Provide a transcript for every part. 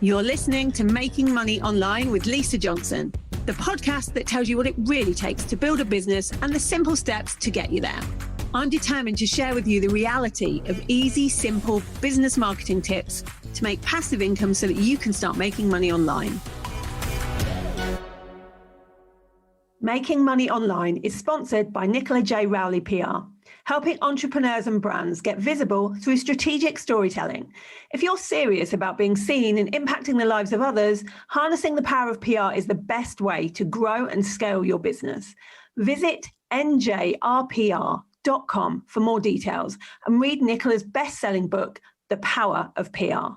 You're listening to Making Money Online with Lisa Johnson, the podcast that tells you what it really takes to build a business and the simple steps to get you there. I'm determined to share with you the reality of easy, simple business marketing tips to make passive income so that you can start making money online. Making Money Online is sponsored by Nicola J. Rowley PR, helping entrepreneurs and brands get visible through strategic storytelling. If you're serious about being seen and impacting the lives of others, harnessing the power of PR is the best way to grow and scale your business. Visit njrpr.com for more details and read Nicola's best-selling book, The Power of PR.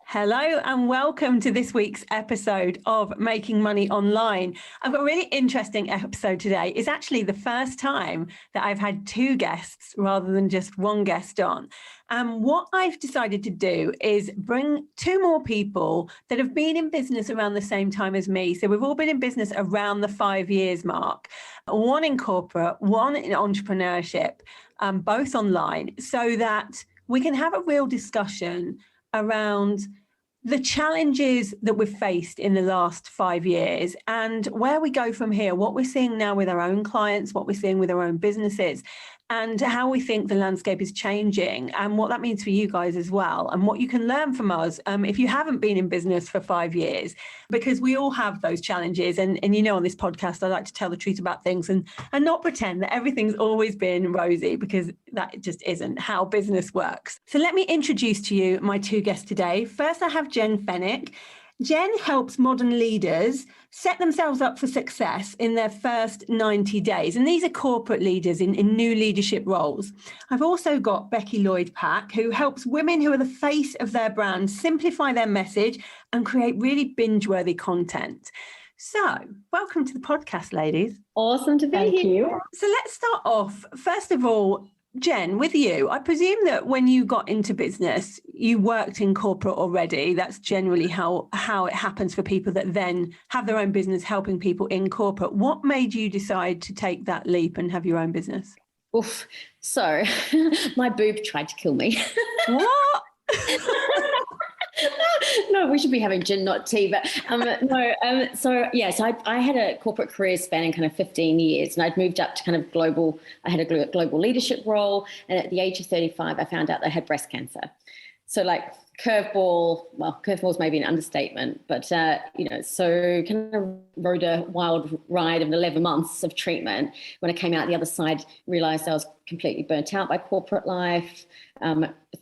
Hello and welcome to this week's episode of Making Money Online. I've got a really interesting episode today. It's actually the first time that I've had two guests rather than just one guest on. And what I've decided to do is bring two more people that have been in business around the same time as me. So we've all been in business around the 5 years mark, one in corporate, one in entrepreneurship, both online, so that we can have a real discussion around the challenges that we've faced in the last 5 years and where we go from here, what we're seeing now with our own clients, what we're seeing with our own businesses, and how we think the landscape is changing and what that means for you guys as well, and what you can learn from us if you haven't been in business for 5 years, because we all have those challenges. And you know, on this podcast, I like to tell the truth about things and not pretend that everything's always been rosy, because that just isn't how business works. So let me introduce to you my two guests today. First, I have Jenn Fenwick. Jenn helps modern leaders set themselves up for success in their first 90 days. And these are corporate leaders in new leadership roles. I've also got Lloyd, who helps women who are the face of their brand simplify their message and create really binge-worthy content. So welcome to the podcast, ladies. Awesome to be here. Thank you. So let's start off. First of all, Jenn, with you, I presume that when you got into business, you worked in corporate already. That's generally how it happens for people that then have their own business helping people in corporate. What made you decide to take that leap and have your own business? Oof. So my boob tried to kill me. What? No, we should be having gin, not tea. But So I had a corporate career spanning kind of 15 years, and I'd moved up to kind of global. I had a global leadership role, and at the age of 35, I found out that I had breast cancer. So like curveball is maybe an understatement, but so kind of rode a wild ride of 11 months of treatment. When I came out the other side, realized I was completely burnt out by corporate life.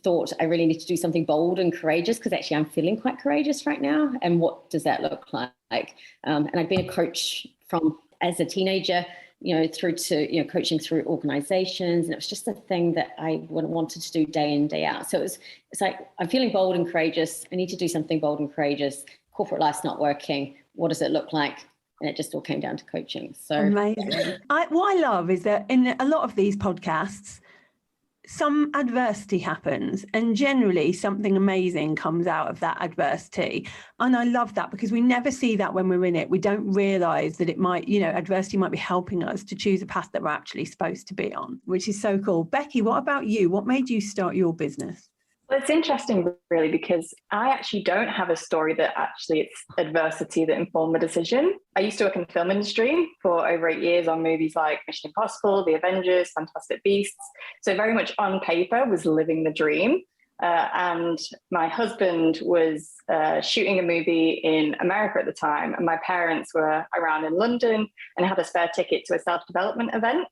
Thought I really need to do something bold and courageous, because actually I'm feeling quite courageous right now. And what does that look like? And I'd been a coach as a teenager, through to, coaching through organizations. And it was just a thing that I wanted to do day in, day out. So it's like, I'm feeling bold and courageous. I need to do something bold and courageous. Corporate life's not working. What does it look like? And it just all came down to coaching. So amazing. What I love is that in a lot of these podcasts, some adversity happens and generally something amazing comes out of that adversity. And I love that, because we never see that when we're in it. We don't realize that it might, adversity might be helping us to choose a path that we're actually supposed to be on, which is so cool. Becky, what about you? What made you start your business? Well, it's interesting, really, because I actually don't have a story that actually it's adversity that informed the decision. I used to work in the film industry for over 8 years on movies like Mission Impossible, The Avengers, Fantastic Beasts. So very much on paper was living the dream. And my husband was shooting a movie in America at the time. And my parents were around in London and had a spare ticket to a self-development event.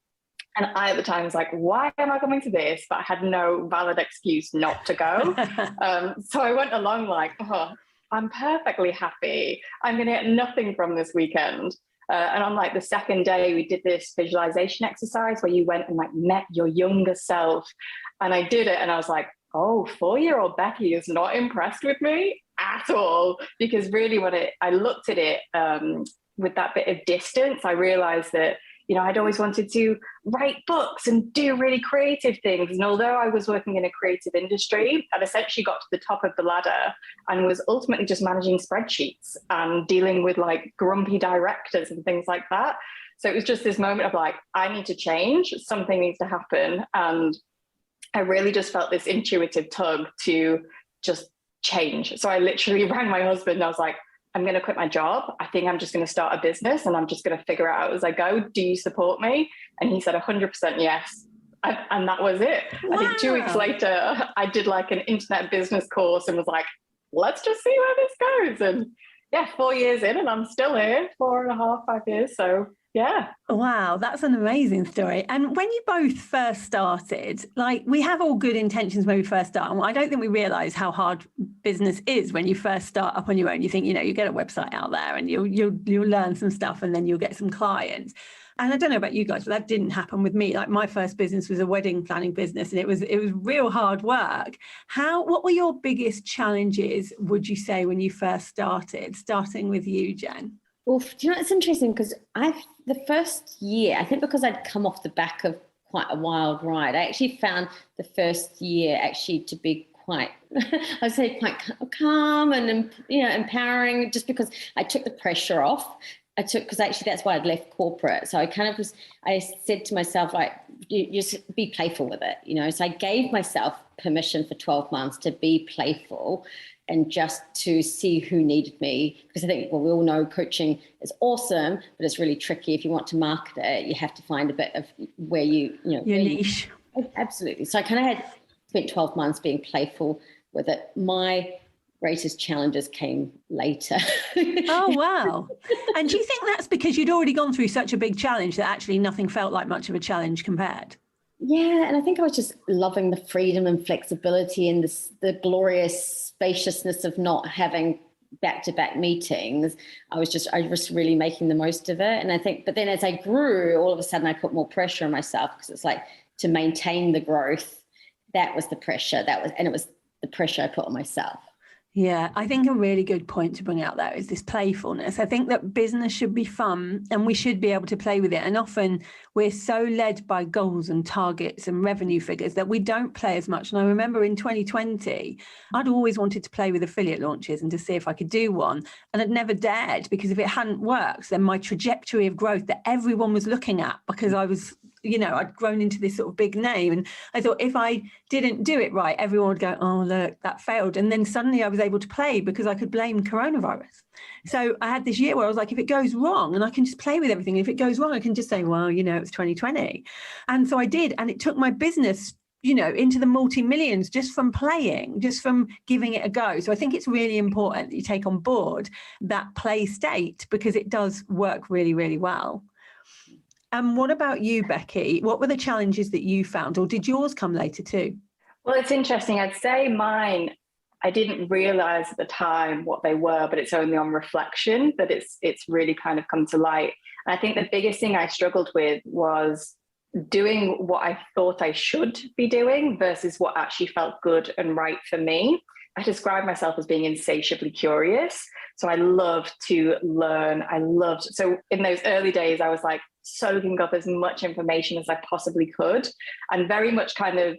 And I, at the time, was like, why am I coming to this? But I had no valid excuse not to go. So I went along like, I'm perfectly happy. I'm going to get nothing from this weekend. And on like the second day, we did this visualization exercise where you went and like met your younger self. And I did it. And I was like, 4-year-old Becky is not impressed with me at all. Because really I looked at it with that bit of distance, I realized that I'd always wanted to write books and do really creative things. And although I was working in a creative industry, I'd essentially got to the top of the ladder and was ultimately just managing spreadsheets and dealing with like grumpy directors and things like that. So it was just this moment of like, I need to change, something needs to happen. And I really just felt this intuitive tug to just change. So I literally rang my husband and I was like, I'm going to quit my job. I think I'm just going to start a business and I'm just going to figure it out as I go. Do you support me? And he said 100% yes. And that was it. Wow. I think 2 weeks later, I did like an internet business course and was like, let's just see where this goes. And yeah, 4 years in and I'm still here, 4.5, 5 years. So yeah. Wow, that's an amazing story. And when you both first started, like we have all good intentions when we first start. And I don't think we realize how hard business is when you first start up on your own. You think, you get a website out there and you'll learn some stuff and then you'll get some clients. And I don't know about you guys, but that didn't happen with me. Like my first business was a wedding planning business and it was real hard work. What were your biggest challenges, would you say, when you first started, starting with you, Jen? Well, do you know, it's interesting because the first year, I think because I'd come off the back of quite a wild ride, I actually found the first year actually to be quite, I'd say quite calm and, empowering, just because I took the pressure off. Because actually that's why I'd left corporate. So I said to myself, like, you just be playful with it, So I gave myself permission for 12 months to be playful and just to see who needed me. Because I think, we all know coaching is awesome, but it's really tricky. If you want to market it, you have to find a bit of where your niche. Absolutely. So I kind of spent 12 months being playful with it. My greatest challenges came later. Oh, wow. And do you think that's because you'd already gone through such a big challenge that actually nothing felt like much of a challenge compared? Yeah, and I think I was just loving the freedom and flexibility and the glorious spaciousness of not having back-to-back meetings. I was just really making the most of it. And I think, but then as I grew, all of a sudden I put more pressure on myself because it's like to maintain the growth, that was the pressure. It was the pressure I put on myself. Yeah, I think a really good point to bring out there is this playfulness. I think that business should be fun and we should be able to play with it. And often we're so led by goals and targets and revenue figures that we don't play as much. And I remember in 2020, I'd always wanted to play with affiliate launches and to see if I could do one. And I'd never dared, because if it hadn't worked, then my trajectory of growth that everyone was looking at, because I was, I'd grown into this sort of big name. And I thought if I didn't do it right, everyone would go, oh, look, that failed. And then suddenly I was able to play because I could blame coronavirus. So I had this year where I was like, if it goes wrong, and I can just play with everything. If it goes wrong, I can just say, well, it's 2020. And so I did. And it took my business, into the multi-millions just from playing, just from giving it a go. So I think it's really important that you take on board that play state because it does work really, really well. And what about you, Becky? What were the challenges that you found, or did yours come later too? Well, it's interesting. I'd say mine, I didn't realize at the time what they were, but it's only on reflection that it's really kind of come to light. And I think the biggest thing I struggled with was doing what I thought I should be doing versus what actually felt good and right for me. I describe myself as being insatiably curious. So I loved to learn. So in those early days, I was like soaking up as much information as I possibly could and very much kind of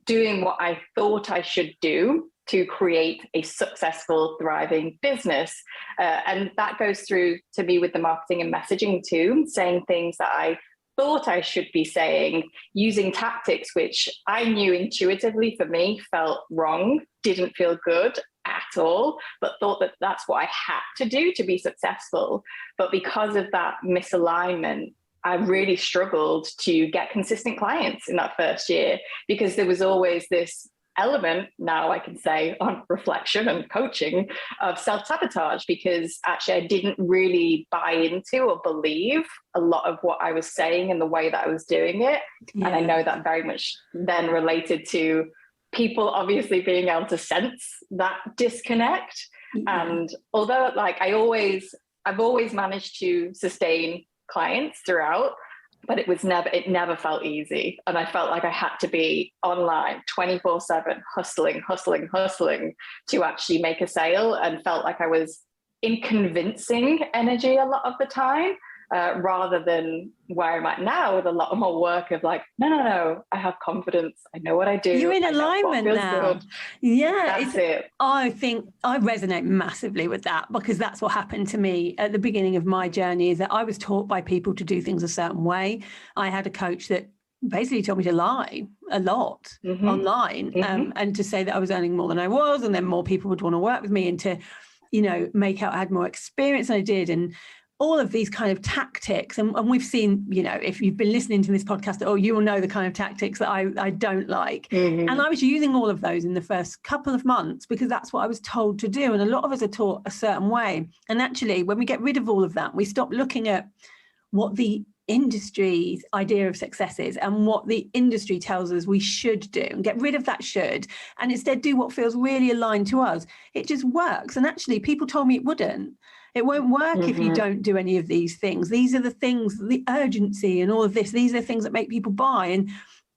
doing what I thought I should do to create a successful, thriving business. And that goes through to me with the marketing and messaging too, saying things that I thought I should be saying, using tactics which I knew intuitively for me felt wrong, didn't feel good at all, but thought that that's what I had to do to be successful. But because of that misalignment, I really struggled to get consistent clients in that first year because there was always this element, now I can say on reflection and coaching, of self-sabotage, because actually I didn't really buy into or believe a lot of what I was saying and the way that I was doing it. Yeah. And I know that very much then related to people obviously being able to sense that disconnect. Yeah. And although I've always managed to sustain clients throughout, but it never felt easy. And I felt like I had to be online 24/7, hustling to actually make a sale, and felt like I was in convincing energy a lot of the time, rather than where I'm at now with a lot more work of like, no, I have confidence. I know what I do. You're in alignment now. Good. Yeah. That's it. I think I resonate massively with that, because that's what happened to me at the beginning of my journey, is that I was taught by people to do things a certain way. I had a coach that basically told me to lie a lot online, and to say that I was earning more than I was, and then more people would want to work with me, and to, make out I had more experience than I did, and all of these kind of tactics. And we've seen, if you've been listening to this podcast, you will know the kind of tactics that I don't like. And I was using all of those in the first couple of months because that's what I was told to do. And a lot of us are taught a certain way. And actually, when we get rid of all of that, we stop looking at what the industry's idea of success is and what the industry tells us we should do, and get rid of that should, and instead do what feels really aligned to us. It just works. And actually, people told me it wouldn't. It won't work if you don't do any of these things. These are the things, the urgency and all of this, these are the things that make people buy. And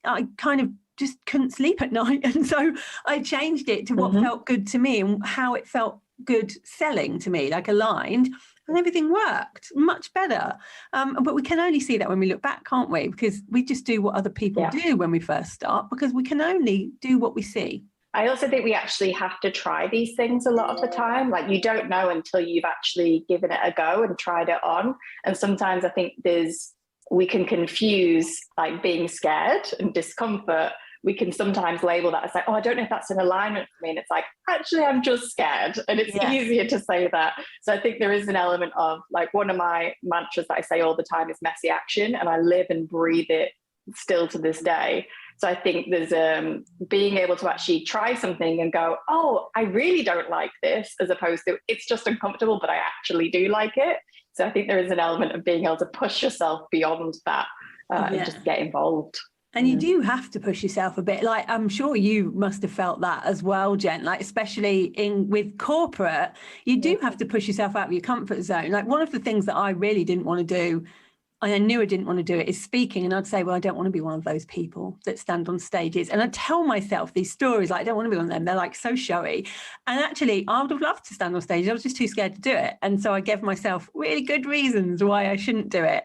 I kind of just couldn't sleep at night. And so I changed it to what felt good to me and how it felt good selling to me, like aligned, and everything worked much better. But we can only see that when we look back, can't we? Because we just do what other people do when we first start, because we can only do what we see. I also think we actually have to try these things a lot of the time. Like, you don't know until you've actually given it a go and tried it on. And sometimes I think we can confuse like being scared and discomfort. We can sometimes label that as like, I don't know if that's in alignment for me. And it's like, actually, I'm just scared. And it's easier to say that. So I think there is an element of, like, one of my mantras that I say all the time is messy action. And I live and breathe it still to this day. So I think there's being able to actually try something and go, I really don't like this, as opposed to it's just uncomfortable, but I actually do like it. So I think there is an element of being able to push yourself beyond that and just get involved. And you do have to push yourself a bit. Like, I'm sure you must have felt that as well, Jen, like, especially with corporate, you do have to push yourself out of your comfort zone. Like, one of the things that I really didn't want to do, and I knew I didn't want to do it, is speaking. And I'd say, well, I don't want to be one of those people that stand on stages. And I tell myself these stories, like, I don't want to be one of them. They're like so showy. And actually, I would have loved to stand on stage. I was just too scared to do it. And so I gave myself really good reasons why I shouldn't do it.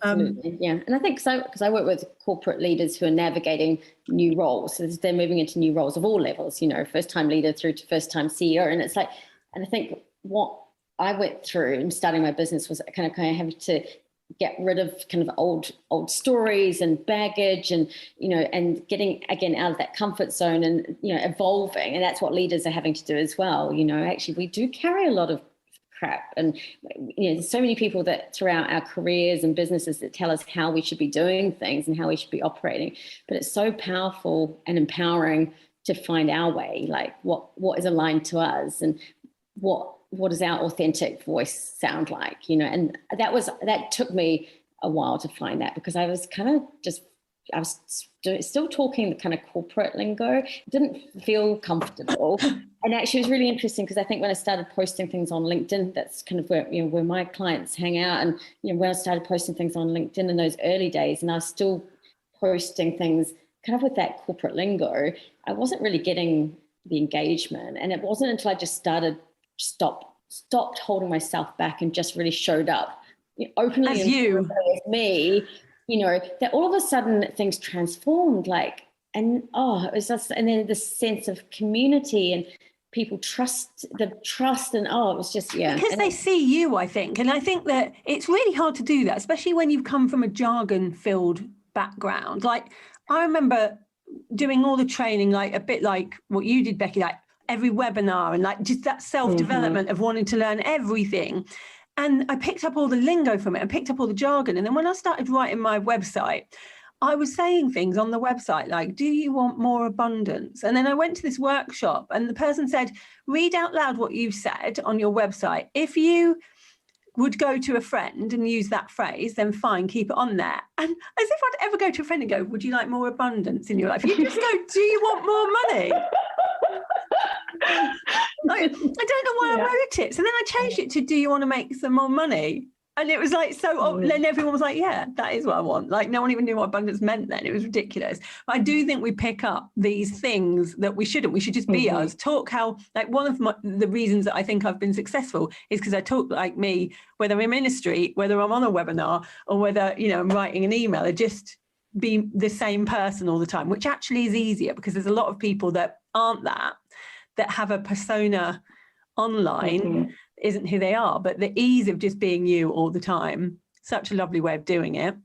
Absolutely, yeah. And I think so, because I work with corporate leaders who are navigating new roles. So they're moving into new roles of all levels, first-time leader through to first-time CEO. And it's like, and I think what I went through in starting my business was kind of having to get rid of kind of old stories and baggage, and and getting again out of that comfort zone, and evolving. And that's what leaders are having to do as well. Actually, we do carry a lot of crap, and there's so many people that throughout our careers and businesses that tell us how we should be doing things and how we should be operating. But it's so powerful and empowering to find our way, like what is aligned to us, and what does our authentic voice sound like, and that took me a while to find that, because I was still talking the kind of corporate lingo, didn't feel comfortable. And actually it was really interesting, because I think when I started posting things on LinkedIn, that's kind of where my clients hang out. And when I started posting things on LinkedIn in those early days, and I was still posting things kind of with that corporate lingo, I wasn't really getting the engagement. And it wasn't until I just stopped holding myself back and just really showed up openly as you, as me, that all of a sudden things transformed, and it was just, and then the sense of community and people trust, and it was just, because they see you, I think. And I think that it's really hard to do that, especially when you've come from a jargon filled background. Like, I remember doing all the training, like a bit like what you did, Becky, like every webinar, and like just that self-development of wanting to learn everything. And I picked up all the lingo from it and picked up all the jargon. And then when I started writing my website, I was saying things on the website like, do you want more abundance? And then I went to this workshop and the person said, read out loud what you've said on your website. If you would go to a friend and use that phrase, then fine, keep it on there. And as if I'd ever go to a friend and go, would you like more abundance in your life? You just go, do you want more money? I don't know why I wrote it. So then I changed it to, do you want to make some more money? And it was like, then everyone was like, yeah, that is what I want. Like, no one even knew what abundance meant then. It was ridiculous. But I do think we pick up these things that we shouldn't. We should just be us. Talk how, like, one of the reasons that I think I've been successful is because I talk like me, whether I'm in a street, whether I'm on a webinar, or whether, I'm writing an email. I just be the same person all the time, which actually is easier, because there's a lot of people that aren't that have a persona online, isn't who they are. But the ease of just being you all the time, such a lovely way of doing it.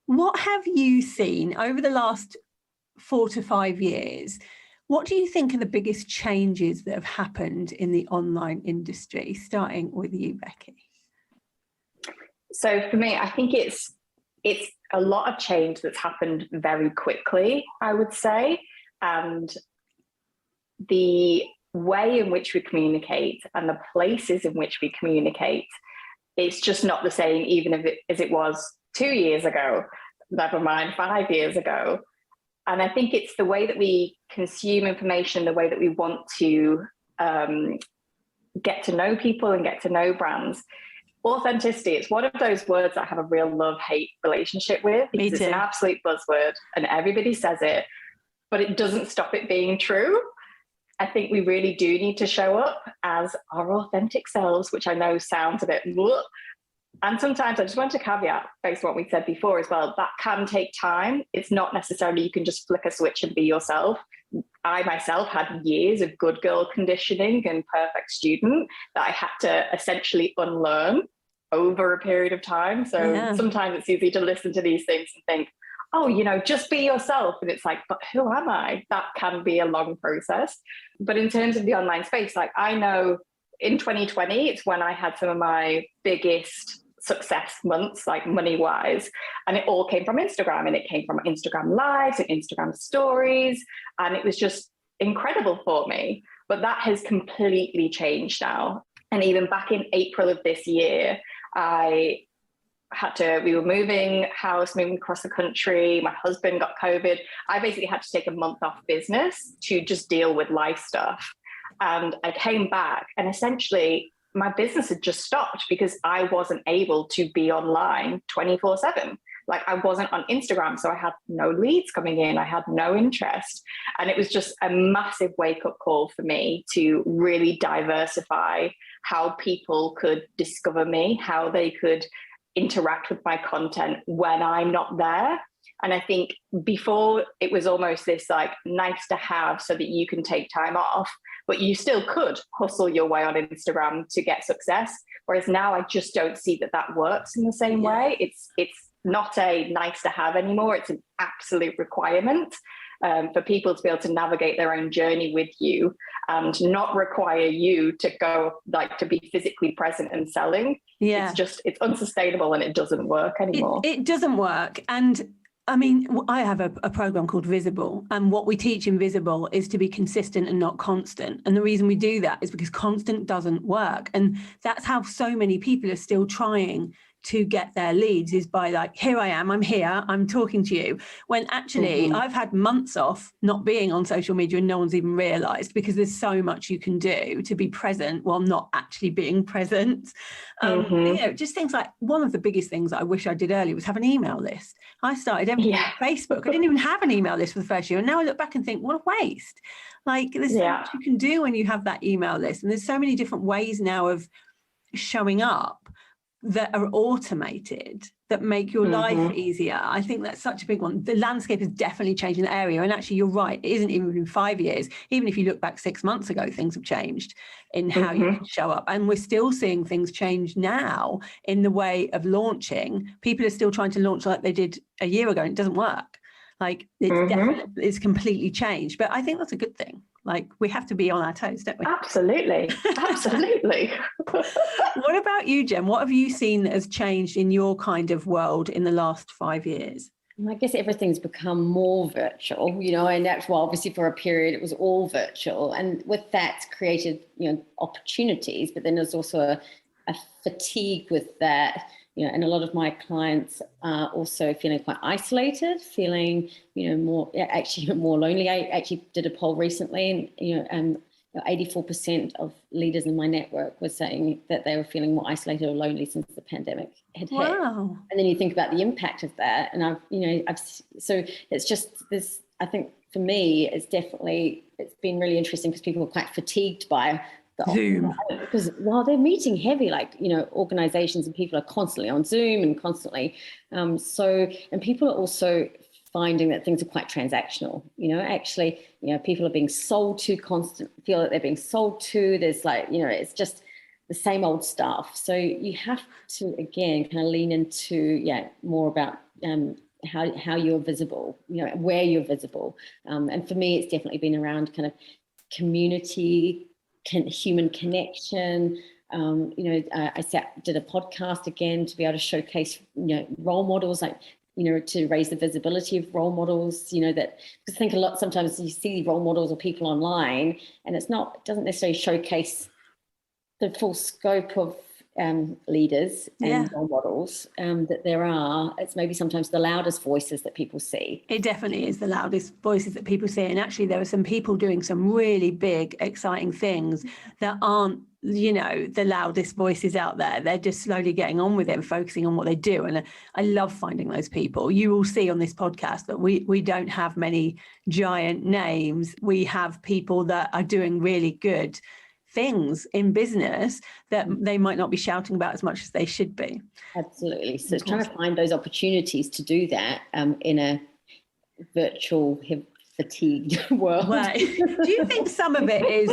What have you seen over the last 4 to 5 years? What do you think are the biggest changes that have happened in the online industry, starting with you, Becky? So for me, I think it's a lot of change that's happened very quickly, I would say. And the way in which we communicate and the places in which we communicate, it's just not the same, even as it was 2 years ago, never mind 5 years ago. And I think it's the way that we consume information, the way that we want to get to know people and get to know brands. Authenticity, it's one of those words that I have a real love-hate relationship with, because it's an absolute buzzword and everybody says it, but it doesn't stop it being true. I think we really do need to show up as our authentic selves, which I know sounds a bit, and sometimes I just want to caveat, based on what we said before as well, that can take time. It's not necessarily you can just flick a switch and be yourself. I myself had years of good girl conditioning and perfect student that I had to essentially unlearn over a period of time. So sometimes it's easy to listen to these things and think, oh, just be yourself. And it's like, but who am I? That can be a long process. But in terms of the online space, like I know in 2020, it's when I had some of my biggest success months, like money-wise, and it all came from Instagram, and it came from Instagram lives and Instagram stories, and it was just incredible for me. But that has completely changed now. And even back in April of this year, we were moving house, moving across the country. My husband got COVID. I basically had to take a month off business to just deal with life stuff. And I came back, and essentially my business had just stopped because I wasn't able to be online 24/7. Like I wasn't on Instagram, so I had no leads coming in. I had no interest. And it was just a massive wake-up call for me to really diversify how people could discover me, how they could interact with my content when I'm not there. And I think before it was almost this like nice to have so that you can take time off, but you still could hustle your way on Instagram to get success. Whereas now I just don't see that works in the same way. It's not a nice to have anymore. It's an absolute requirement for people to be able to navigate their own journey with you and not require you to go like to be physically present and selling. It's unsustainable and it doesn't work anymore. It doesn't work. And I mean, I have a program called Visible, and what we teach in Visible is to be consistent and not constant. And the reason we do that is because constant doesn't work. And that's how so many people are still trying to get their leads, is by like, here I am, I'm here, I'm talking to you. When actually I've had months off not being on social media and no one's even realized, because there's so much you can do to be present while not actually being present. Just things like, one of the biggest things that I wish I did earlier was have an email list. I started everything on Facebook. I didn't even have an email list for the first year. And now I look back and think, what a waste. Like there's so much you can do when you have that email list. And there's so many different ways now of showing up that are automated that make your life easier. I think that's such a big one. The landscape has definitely changed in that area. And actually, you're right. It isn't even been 5 years. Even if you look back 6 months ago, things have changed in how you can show up. And we're still seeing things change now in the way of launching. People are still trying to launch like they did a year ago, and it doesn't work. Like it's completely changed. But I think that's a good thing. Like we have to be on our toes, don't we? Absolutely. What about you, Jen? What have you seen that has changed in your kind of world in the last 5 years? I guess everything's become more virtual, and that's why obviously for a period it was all virtual. And with that it's created, opportunities, but then there's also a fatigue with that. And a lot of my clients are also feeling quite isolated, feeling, more lonely. I actually did a poll recently, and 84% of leaders in my network were saying that they were feeling more isolated or lonely since the pandemic had hit. And then you think about the impact of that, and so it's just this. I think for me, it's been really interesting because people were quite fatigued by Zoom, because while they're meeting heavy, organizations and people are constantly on Zoom and constantly and people are also finding that things are quite transactional. People are being sold to, feel that they're being sold to. There's it's just the same old stuff. So you have to again kind of lean into more about how you're visible, where you're visible. And for me, it's definitely been around kind of community, human connection. I did a podcast again to be able to showcase, role models, like, to raise the visibility of role models, that, because I think sometimes you see role models or people online and it doesn't necessarily showcase the full scope of leaders and role models that there are. It's maybe sometimes the loudest voices that people see. It definitely is the loudest voices that people see. And actually there are some people doing some really big, exciting things that aren't, the loudest voices out there. They're just slowly getting on with it and focusing on what they do. And I love finding those people. You will see on this podcast that we don't have many giant names. We have people that are doing really good things in business that they might not be shouting about as much as they should be. Absolutely. So it's trying to find those opportunities to do that in a virtual fatigued world. Right. Do you think some of it is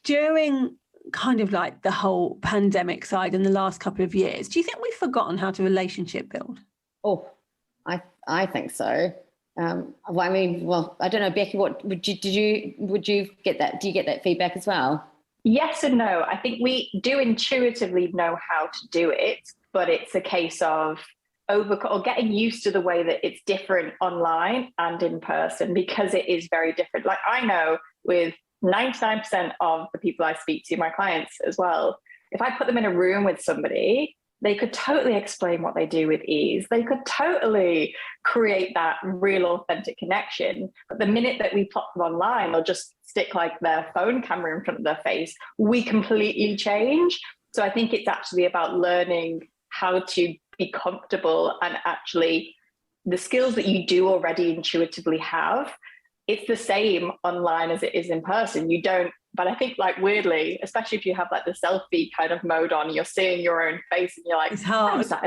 during kind of like the whole pandemic side in the last couple of years? Do you think we've forgotten how to relationship build? Oh, I think so. I don't know, Becky, would you get that? Do you get that feedback as well? Yes and no. I think we do intuitively know how to do it, but it's a case of getting used to the way that it's different online and in person, because it is very different. Like, I know with 99% of the people I speak to, my clients as well, if I put them in a room with somebody, they could totally explain what they do with ease. They could totally create that real authentic connection. But the minute that we plot them online, they'll just stick like their phone camera in front of their face. We completely change. So I think it's actually about learning how to be comfortable, and actually the skills that you do already intuitively have, it's the same online as it is in person. You don't, but I think, like, weirdly, especially if you have like the selfie kind of mode on, you're seeing your own face and you're like, it's hard. I'm sat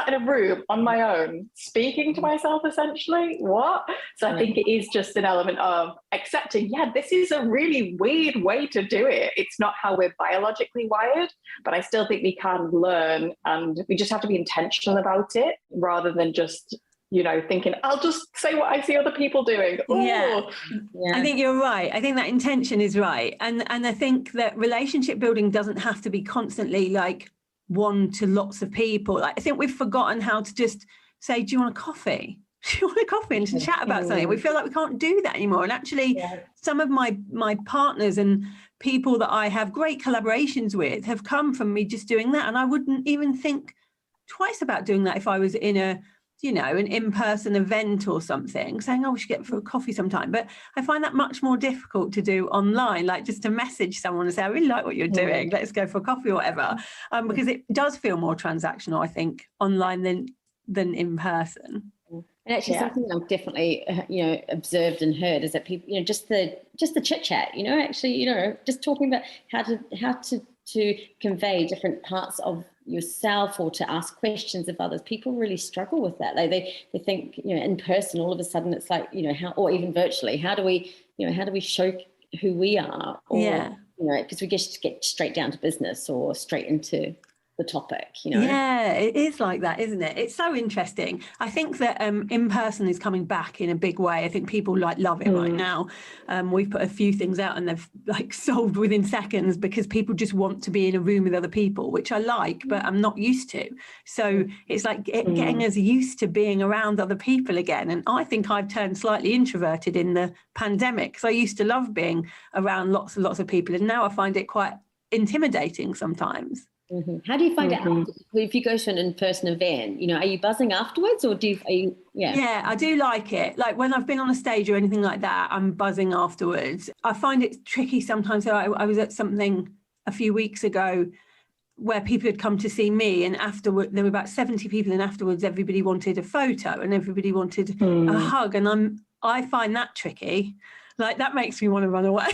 in a room on my own, speaking to myself essentially. What? So I think it is just an element of accepting, this is a really weird way to do it. It's not how we're biologically wired, but I still think we can learn, and we just have to be intentional about it rather than just, thinking, I'll just say what I see other people doing. Yeah. I think you're right. I think that intention is right. And I think that relationship building doesn't have to be constantly like one to lots of people. Like, I think we've forgotten how to just say, do you want a coffee? Do you want a coffee? And to chat about something. We feel like we can't do that anymore. And actually, some of my partners and people that I have great collaborations with have come from me just doing that. And I wouldn't even think twice about doing that if I was in an in-person event or something, saying, we should get for a coffee sometime. But I find that much more difficult to do online, like just to message someone and say, I really like what you're doing, let's go for a coffee or whatever, because it does feel more transactional, I think, online than in person. And actually something I've definitely, observed and heard is that people, just the chit chat, actually, just talking about how to convey different parts of yourself or to ask questions of others. People really struggle with that. They think, in person, all of a sudden it's like, how, or even virtually, how do we show who we are? Or, because we just get straight down to business or straight into the topic, Yeah, it is like that, isn't it? It's so interesting. I think that in person is coming back in a big way. I think people love it right now. We've put a few things out and they've like sold within seconds, because people just want to be in a room with other people, which I like, but I'm not used to. So it's like getting us used to being around other people again. And I think I've turned slightly introverted in the pandemic, because I used to love being around lots and lots of people, and now I find it quite intimidating sometimes. Mm-hmm. How do you find out if you go to an in-person event? Are you buzzing afterwards, or Yeah, I do like it. Like when I've been on a stage or anything like that, I'm buzzing afterwards. I find it tricky sometimes. So I was at something a few weeks ago where people had come to see me, and afterward there were about 70 people, and afterwards everybody wanted a photo and everybody wanted a hug, and I find that tricky. Like, that makes me want to run away.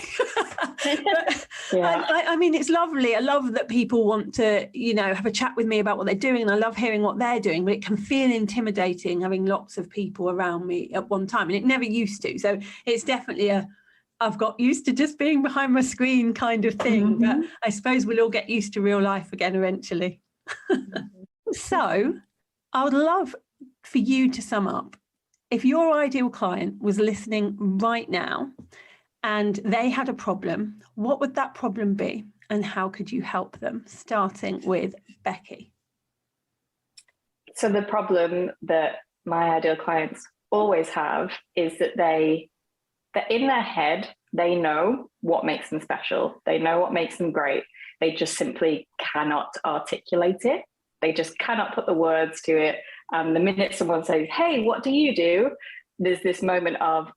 But, I mean, it's lovely. I love that people want to, have a chat with me about what they're doing, and I love hearing what they're doing, but it can feel intimidating having lots of people around me at one time, and it never used to. So it's definitely I've got used to just being behind my screen kind of thing, but I suppose we'll all get used to real life again eventually. So I would love for you to sum up, if your ideal client was listening right now and they had a problem, what would that problem be? And how could you help them? Starting with Becky. So the problem that my ideal clients always have is that that in their head, they know what makes them special. They know what makes them great. They just simply cannot articulate it. They just cannot put the words to it. The minute someone says, hey, what do you do? There's this moment of,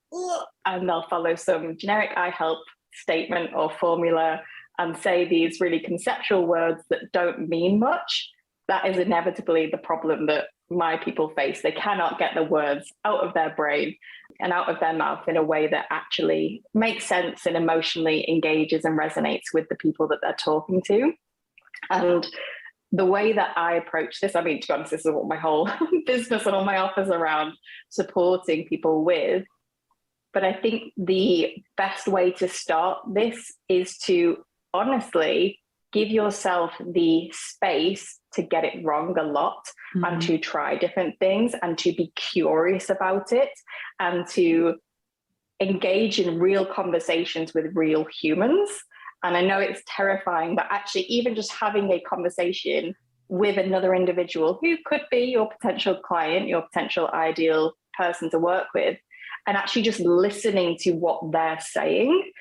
and they'll follow some generic I help statement or formula and say these really conceptual words that don't mean much. That is inevitably the problem that my people face. They cannot get the words out of their brain and out of their mouth in a way that actually makes sense and emotionally engages and resonates with the people that they're talking to. And the way that I approach this, I mean, to be honest, this is what my whole business and all my offers around supporting people with. But I think the best way to start this is to honestly give yourself the space to get it wrong a lot, and to try different things and to be curious about it and to engage in real conversations with real humans. And I know it's terrifying, but actually even just having a conversation with another individual who could be your potential client, your potential ideal person to work with, and actually just listening to what they're saying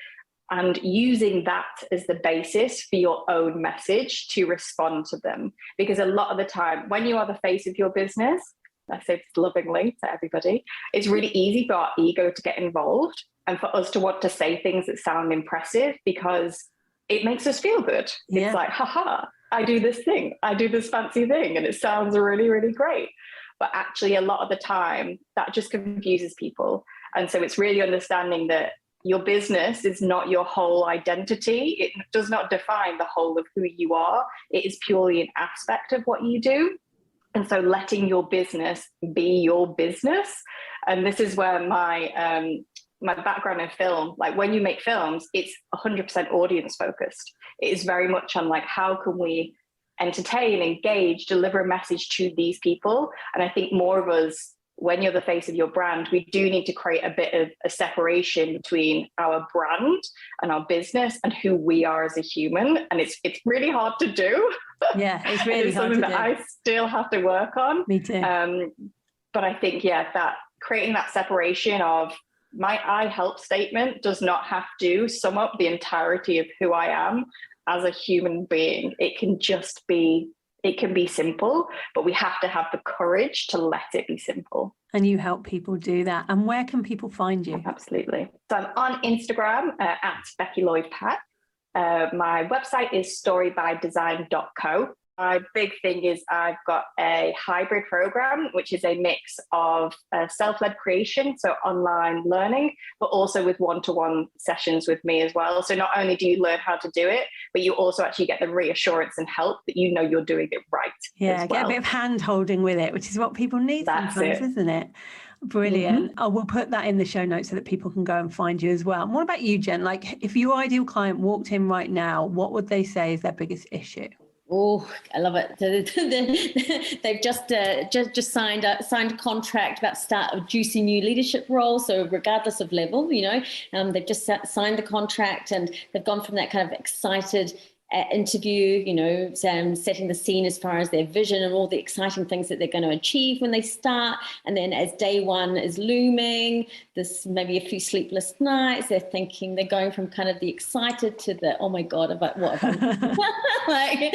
and using that as the basis for your own message to respond to them. Because a lot of the time, when you are the face of your business, I say this lovingly to everybody, it's really easy for our ego to get involved and for us to want to say things that sound impressive because it makes us feel good. Yeah. It's like, haha, I do this thing, I do this fancy thing, and it sounds really, really great. But actually, a lot of the time, that just confuses people. And so it's really understanding that your business is not your whole identity. It does not define the whole of who you are. It is purely an aspect of what you do. And so letting your business be your business. And this is where my background in film, like when you make films, it's 100% audience focused. It is very much on like, how can we entertain, engage, deliver a message to these people? And I think more of us, when you're the face of your brand, we do need to create a bit of a separation between our brand and our business and who we are as a human. And it's really hard to do. Yeah, it's really it's hard something to that do. I still have to work on. Me too. But I think, that creating that separation of my I help statement does not have to sum up the entirety of who I am as a human being. It can be simple, but we have to have the courage to let it be simple. And you help people do that. And where can people find you? Absolutely. So I'm on Instagram at Becky Lloyd Pat. My website is storybydesign.co. My big thing is I've got a hybrid program, which is a mix of self-led creation, so online learning, but also with one-to-one sessions with me as well. So not only do you learn how to do it, but you also actually get the reassurance and help that you know you're doing it right. Yeah, get a bit of hand-holding with it, which is what people need sometimes, isn't it? Brilliant. I will put that in the show notes so that people can go and find you as well. And what about you, Jen? Like, if your ideal client walked in right now, what would they say is their biggest issue? Oh, I love it. They've just signed a contract about start of juicy new leadership role. So regardless of level, they've just signed the contract and they've gone from that kind of excited interview, setting the scene as far as their vision and all the exciting things that they're going to achieve when they start. And then as day one is looming, this maybe a few sleepless nights, they're going from kind of the excited to the, oh my God, what have I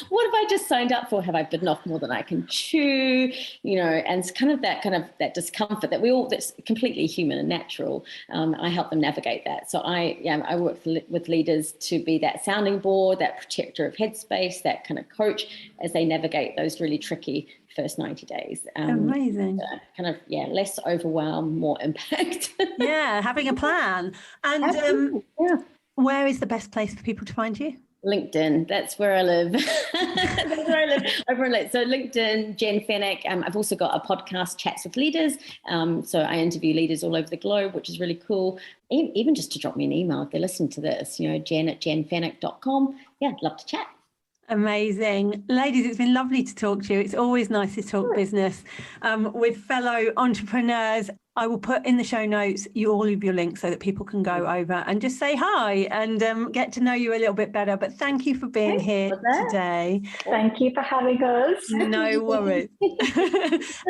what have I just signed up for? Have I bitten off more than I can chew? And it's kind of that discomfort that that's completely human and natural. I help them navigate that. So I work with leaders to be that sounding board, that protector of headspace, that kind of coach as they navigate those really tricky first 90 days. Amazing. Less overwhelm, more impact. Yeah, having a plan. And where is the best place for people to find you? LinkedIn, that's where I live. That's where I live over in LinkedIn. So LinkedIn, Jenn Fenwick. I've also got a podcast, Chats with Leaders. So I interview leaders all over the globe, which is really cool. Even just to drop me an email if they're listening to this, Jen@jennfenwick.com. Yeah, I'd love to chat. Amazing. Ladies, it's been lovely to talk to you. It's always nice to talk business with fellow entrepreneurs. I will put in the show notes all of your links so that people can go over and just say hi and get to know you a little bit better. But thank you for being here today. Thank you for having us. No worries.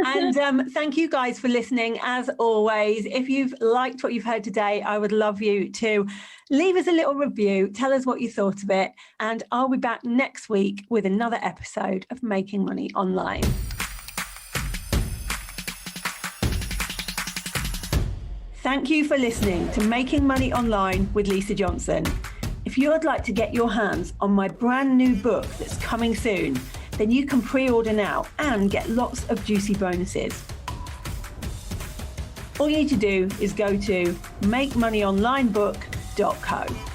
And thank you guys for listening. As always, if you've liked what you've heard today, I would love you to leave us a little review. Tell us what you thought of it. And I'll be back next week with another episode of Making Money Online. Thank you for listening to Making Money Online with Lisa Johnson. If you would like to get your hands on my brand new book that's coming soon, then you can pre-order now and get lots of juicy bonuses. All you need to do is go to makemoneyonlinebook.co.